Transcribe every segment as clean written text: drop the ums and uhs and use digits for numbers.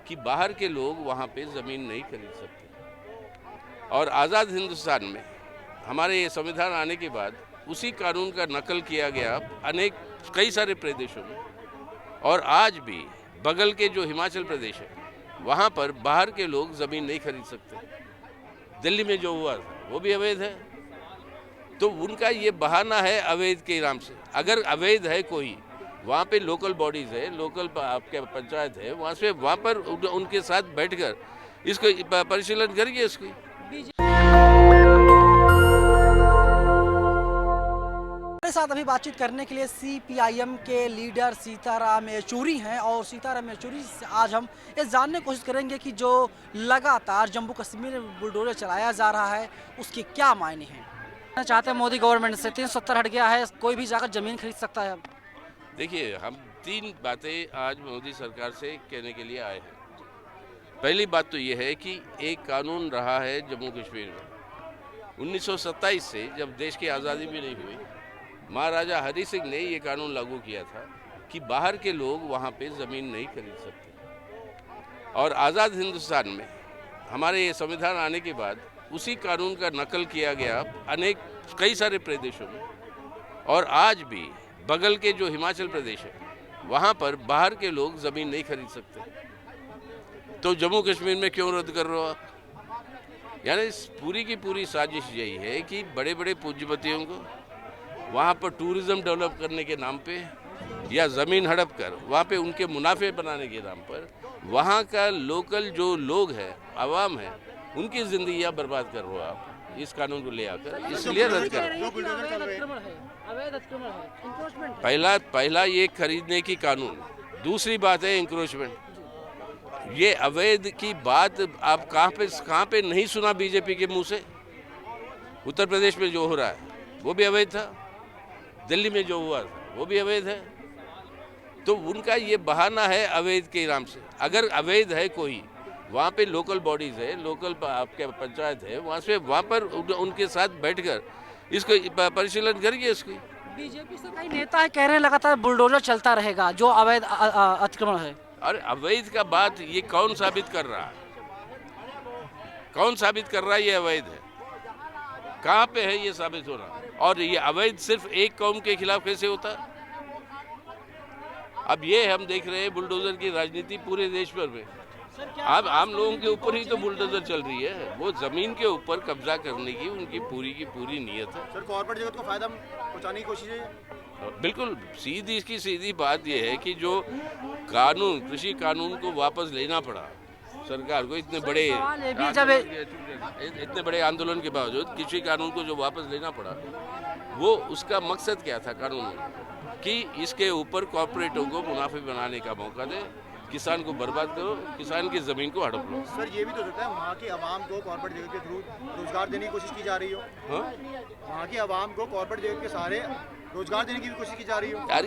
कि बाहर के लोग वहाँ पे ज़मीन नहीं खरीद सकते। और आज़ाद हिंदुस्तान में हमारे ये संविधान आने के बाद उसी कानून का नकल किया गया कई सारे प्रदेशों में, और आज भी बगल के जो हिमाचल प्रदेश है वहाँ पर बाहर के लोग ज़मीन नहीं खरीद सकते। दिल्ली में जो हुआ था वो भी अवैध है, तो उनका ये बहाना है अवैध के नाम से। अगर अवैध है कोई, वहाँ पे लोकल बॉडीज़ है, लोकल आपके पंचायत है, वहाँ पर उनके साथ बैठकर इसको परिशीलन करिए इसकी। हमारे साथ अभी बातचीत करने के लिए सीपीआईएम के लीडर सीताराम येचुरी हैं, और सीताराम येचुरी से आज हम ये जानने की कोशिश करेंगे कि जो लगातार जम्मू कश्मीर में बुलडोजर चलाया जा रहा है उसके क्या मायने हैं। चाहते हैं मोदी गवर्नमेंट से 370 हट गया है, कोई भी जाकर ज़मीन खरीद सकता है। अब देखिए, हम 3 बातें आज मोदी सरकार से कहने के लिए आए हैं। पहली बात तो ये है कि एक कानून रहा है जम्मू कश्मीर में 1927 से, जब देश की आज़ादी भी नहीं हुई, महाराजा हरि सिंह ने ये कानून लागू किया था कि बाहर के लोग वहाँ पे ज़मीन नहीं खरीद सकते। और आज़ाद हिंदुस्तान में हमारे ये संविधान आने के बाद उसी कानून का नकल किया गया कई सारे प्रदेशों में, और आज भी बगल के जो हिमाचल प्रदेश है वहाँ पर बाहर के लोग ज़मीन नहीं खरीद सकते। तो जम्मू कश्मीर में क्यों रद्द कर रहे हो आप? यानी इस पूरी की पूरी साजिश यही है कि बड़े बड़े पूंजीपतियों को वहाँ पर टूरिज़्म डेवलप करने के नाम पे या ज़मीन हड़प कर वहाँ पे उनके मुनाफे बनाने के नाम पर वहाँ का लोकल जो लोग हैं, आवाम है, उनकी ज़िंदगियाँ बर्बाद कर रहे हो आप इस कानून को ले आकर, इसलिए रद्द कर। पहला ये खरीदने की कानून, दूसरी बात है इंक्रोचमेंट। ये अवैध की बात आप कहाँ पे नहीं सुना बीजेपी के मुंह से? उत्तर प्रदेश में जो हो रहा है वो भी अवैध था, दिल्ली में जो हुआ था वो भी अवैध है, तो उनका ये बहाना है अवैध के नाम से। अगर अवैध है कोई, वहाँ पे लोकल बॉडीज़ है, लोकल आपके पंचायत है, वहाँ पर उनके साथ बैठकर इसको परिशीलन करिए इसकी। बीजेपी से कई नेता है कह रहे हैं लगातार बुलडोजर चलता रहेगा जो अवैध अतिक्रमण है। अरे अवैध का बात ये कौन साबित कर रहा है? कौन साबित कर रहा है ये अवैध है? कहाँ पे है ये साबित हो रहा? और ये अवैध सिर्फ एक कौम के खिलाफ कैसे होता? अब ये हम देख रहे हैं बुलडोजर की राजनीति पूरे देश भर में। अब आम लोगों के ऊपर ही तो बुलडोजर चल रही है, वो जमीन के ऊपर कब्जा करने की उनकी पूरी नीयत है। सर, कॉर्पोरेट जगत को फायदा पहुंचाने की कोशिश है। बिल्कुल सीधी बात ये है कि जो कानून, कृषि कानून को वापस लेना पड़ा सरकार को, इतने बड़े आंदोलन के बावजूद कृषि कानून को जो वापस लेना पड़ा, वो उसका मकसद क्या था कानून में? कि इसके ऊपर कॉर्पोरेटों को मुनाफे बनाने का मौका दे, किसान को बर्बाद करो, किसान की ज़मीन को हड़प लो। सर, ये भी तो सकता है वहाँ की आवाम को कॉर्पोरेट जगत के थ्रू रोजगार देने की कोशिश की जा रही हो। हाँ, वहाँ की आवाम को कॉर्पोरेट जगत के सहारे रोजगार देने की भी कोशिश की जा रही हो। यार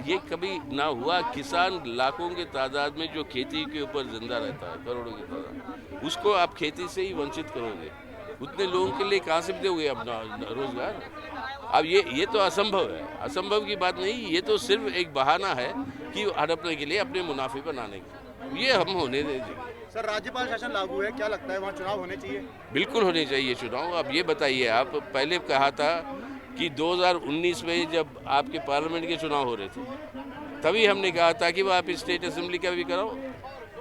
ये कभी ना हुआ। किसान लाखों के तादाद में जो खेती के ऊपर जिंदा रहता है, करोड़ों की तादाद, उसको आप खेती से ही वंचित करोगे, उतने लोगों के लिए कहाँ से दोगे अपना रोजगार? अब ये तो असंभव है, असंभव की बात नहीं, ये तो सिर्फ एक बहाना है कि हड़पने के लिए, अपने मुनाफे बनाने के। ये हम होने देंगे। सर, राज्यपाल शासन लागू है, क्या लगता है वहाँ चुनाव होने चाहिए? बिल्कुल होने चाहिए चुनाव। अब ये बताइए, आप पहले कहा था कि 2019 में जब आपके पार्लियामेंट के चुनाव हो रहे थे, तभी हमने कहा था कि वो आप स्टेट असेंबली का भी कराओ,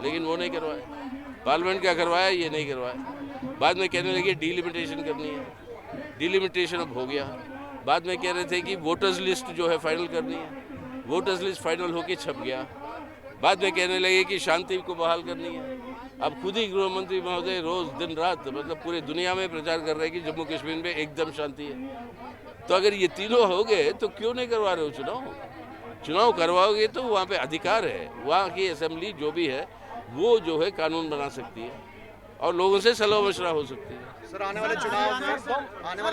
लेकिन वो नहीं करवाया। पार्लियामेंट का करवाया, ये नहीं करवाया। बाद में कहने लगे डिलिमिटेशन करनी है, डिलिमिटेशन अब हो गया। बाद में कह रहे थे कि वोटर्स लिस्ट जो है फाइनल करनी है, वोटर्स लिस्ट फाइनल होके छप गया। बाद में कहने लगे कि शांति को बहाल करनी है। अब खुद ही गृह मंत्री महोदय रोज दिन रात मतलब पूरे दुनिया में प्रचार कर रहे हैं कि जम्मू कश्मीर में एकदम शांति है। तो अगर ये तीनों हो गए तो क्यों नहीं करवा रहे हो चुनाव? चुनाव करवाओगे तो वहाँ पे अधिकार है, वहाँ की असेंबली जो भी है वो जो है कानून बना सकती है और लोगों से सलाह मशवरा हो सकती है। सर, आने वाले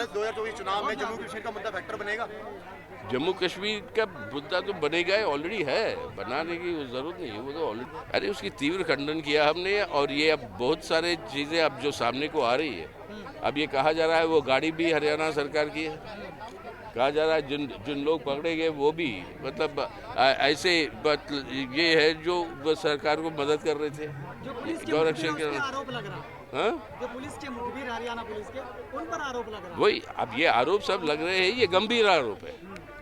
2024 चुनाव में जम्मू कश्मीर का मुद्दा फैक्टर बनेगा? जम्मू कश्मीर का मुद्दा तो बनेगा, ऑलरेडी है, बनाने की जरूरत नहीं है, वो तो ऑलरेडी। अरे उसकी तीव्र खंडन किया हमने, और ये अब बहुत सारे चीज़ें अब जो सामने को आ रही है, अब ये कहा जा रहा है वो गाड़ी भी हरियाणा सरकार की है, कहा जा रहा है जिन लोग पकड़े गए वो भी मतलब ऐसे ये है जो सरकार को मदद कर रहे थे, जो पुलिस के गौरक्षक मुखबिर हैं, उस के पे आरोप लग रहा है। हाँ? जो पुलिस के मुखबिर हरियाणा पुलिस के, उन पर आरोप लग रहा है। वही अब ये आरोप सब लग रहे हैं, ये गंभीर आरोप है।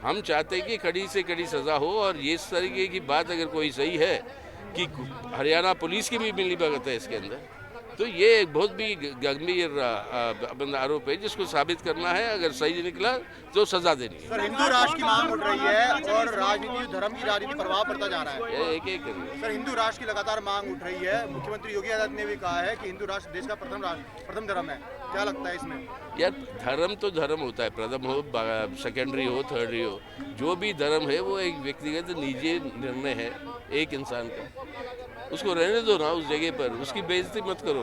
हम चाहते हैं कि कड़ी से कड़ी सजा हो, और ये इस तरीके की बात अगर कोई सही है कि हरियाणा पुलिस की भी मिलीभगत है इसके अंदर, तो ये एक बहुत भी गंभीर आरोप है जिसको साबित करना है। अगर सही निकला तो सजा देनी है। सर, हिंदू राष्ट्र की मांग उठ रही है और राजनीति, धर्म की राजनीति प्रभाव पड़ता जा रहा है। एक एक करिए। सर, हिंदू राष्ट्र की लगातार मांग उठ रही है। मुख्यमंत्री योगी आदित्यनाथ ने भी कहा है कि हिंदू राष्ट्र देश का प्रथम धर्म है। क्या लगता है इसमें? यार धर्म तो धर्म होता है, प्रथम हो, सेकेंडरी हो, थर्डरी हो, जो भी धर्म है वो एक व्यक्तिगत निजी निर्णय है एक इंसान का। उसको रहने दो ना उस जगह पर, उसकी बेइज्जती मत करो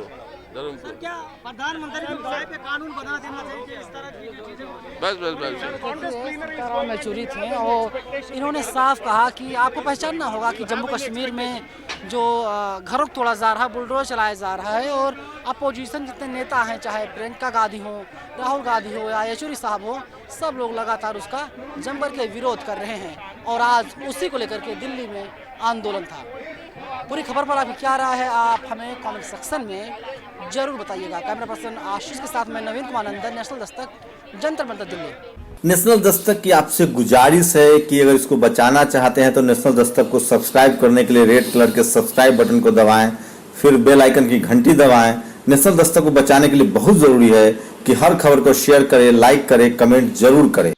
धर्म को। क्या प्रधानमंत्री के विषय पे कानून बना देना चाहिए? इस तरह की जो चीजें होती हैं। बस सीताराम येचुरी थे और इन्होंने साफ कहा कि आपको पहचानना होगा कि जम्मू कश्मीर में जो घरों को तोड़ा जा रहा है, बुलडोजर चलाया जा रहा है, और अपोजिशन जितने नेता हैं, चाहे प्रियंका गांधी हो, राहुल गांधी हो या येचुरी साहब हो, सब लोग लगातार उसका जमकर के विरोध कर रहे हैं। और आज उसी को लेकर के दिल्ली में आंदोलन था। पूरी खबर पर आपकी क्या राय है, आप हमें कमेंट सेक्शन में जरूर बताइएगा। कैमरा पर्सन आशीष के साथ मैं नवीन कुमार नंदन, नेशनल दस्तक, जंतर मंतर, दिल्ली। नेशनल दस्तक की आपसे गुजारिश है कि अगर इसको बचाना चाहते हैं तो नेशनल दस्तक को सब्सक्राइब करने के लिए रेड कलर के सब्सक्राइब बटन को दबाएं, फिर बेल आइकन की घंटी दबाएं। नेशनल दस्तक को बचाने के लिए बहुत जरूरी है कि हर खबर को शेयर करें, लाइक करें, कमेंट जरूर करें।